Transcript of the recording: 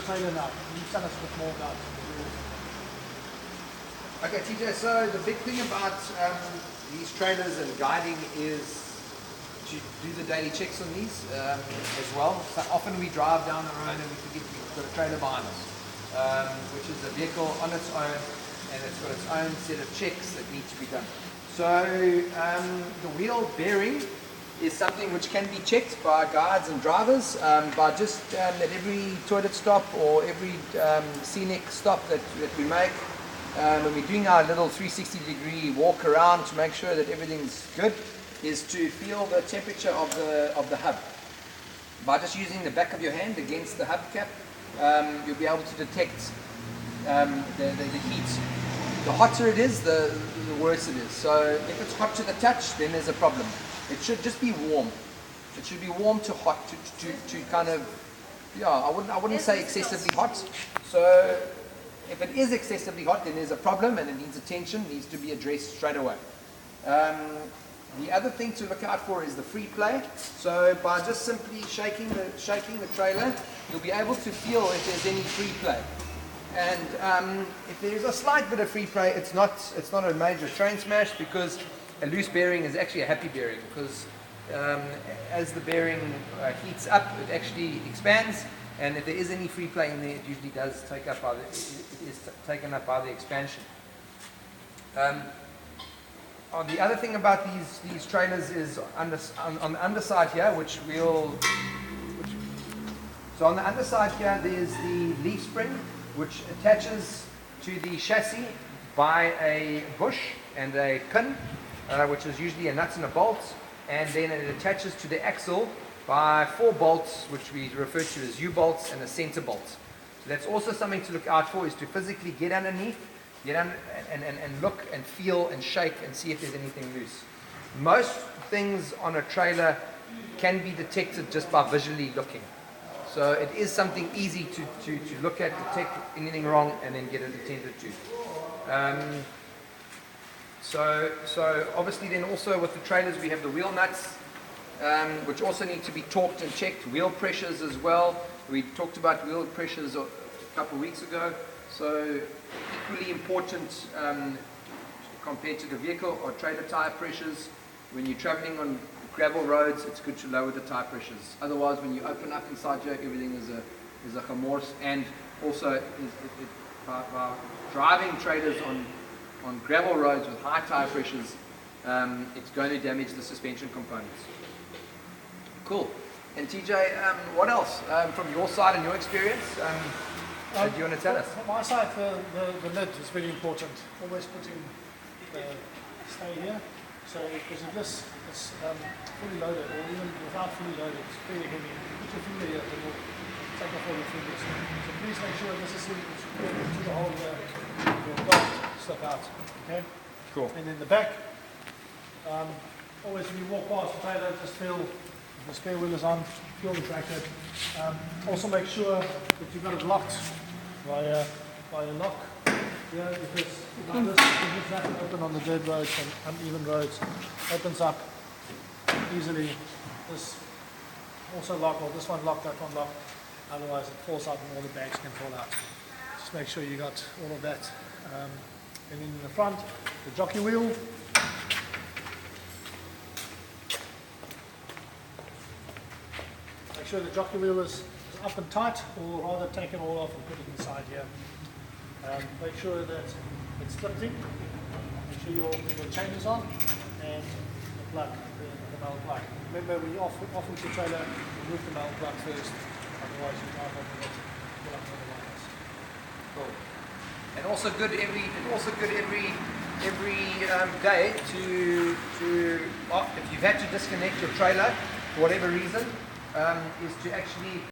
trailer now. Can you tell us a bit more about it? Okay, TJ, so the big thing about these trailers and guiding is to do the daily checks on these as well. So often we drive down the road and we forget we've got a trailer behind us, which is a vehicle on its own, and it's got its own set of checks that need to be done. So the wheel bearing is something which can be checked by guides and drivers by just at every toilet stop or every scenic stop that we make. When we're doing our little 360-degree walk around to make sure that everything's good, is to feel the temperature of the hub. By just using the back of your hand against the hubcap, you'll be able to detect the heat. The hotter it is, the worse it is. So if it's hot to the touch, then there's a problem. It should just be warm. It should be warm to hot to kind of, yeah, I wouldn't say excessively hot. So if it is excessively hot, then there's a problem and it needs attention, needs to be addressed straight away. The other thing to look out for is the free play. So by just simply shaking the trailer, you'll be able to feel if there's any free play. And if there's a slight bit of free play, it's not a major train smash, because a loose bearing is actually a happy bearing, because as the bearing heats up, it actually expands, and if there is any free play in there, it usually does take up by it is taken up by the expansion. The other thing about these trailers is on the underside here, so on the underside here, there's the leaf spring, which attaches to the chassis by a bush and a pin, which is usually a nut and a bolt, and then it attaches to the axle by 4 bolts, which we refer to as U-bolts, and a center bolt. So that's also something to look out for, is to physically get underneath, and look and feel and shake and see if there's anything loose. Most things on a trailer can be detected just by visually looking. So it is something easy to look at, detect anything wrong, and then get it attended to. So obviously then also with the trailers we have the wheel nuts, which also need to be torqued and checked. Wheel pressures as well. We talked about wheel pressures a couple of weeks ago. So equally important compared to the vehicle are trailer tire pressures. When you're traveling on gravel roads, it's good to lower the tire pressures. Otherwise, when you open up inside here, everything is a chamors. And also, by driving trailers on gravel roads with high tire pressures, it's going to damage the suspension components. Cool. And TJ, what else from your side and your experience? Do you want to tell us? From my side, the lid is very important. Always putting the stay here. So because if this is fully loaded, or even without fully loaded, it's very heavy. Put your finger here, it will take off all your fingers. So please make sure this is secured to the hole here. Your dog slip out. Okay? Cool. And in the back, always when you walk past the trailer, just feel if the spare wheel is on, feel the traction. Also make sure that you've got it locked by a lock. Yeah, because like this, if that open on the dirt roads and uneven roads, opens up easily. This also locked, or this one locked, that one locked. Otherwise, it falls out and all the bags can fall out. Just make sure you got all of that. And in the front, the jockey wheel. Make sure the jockey wheel is up and tight, or rather take it all off and put it inside here. Make sure that it's clipped in. Make sure your chain is on, and the plug, the metal plug. Remember, when you off with your trailer, remove the metal plug first. Otherwise, you might not get pull up the lines. Cool. And also good every day to if you've had to disconnect your trailer for whatever reason, is to actually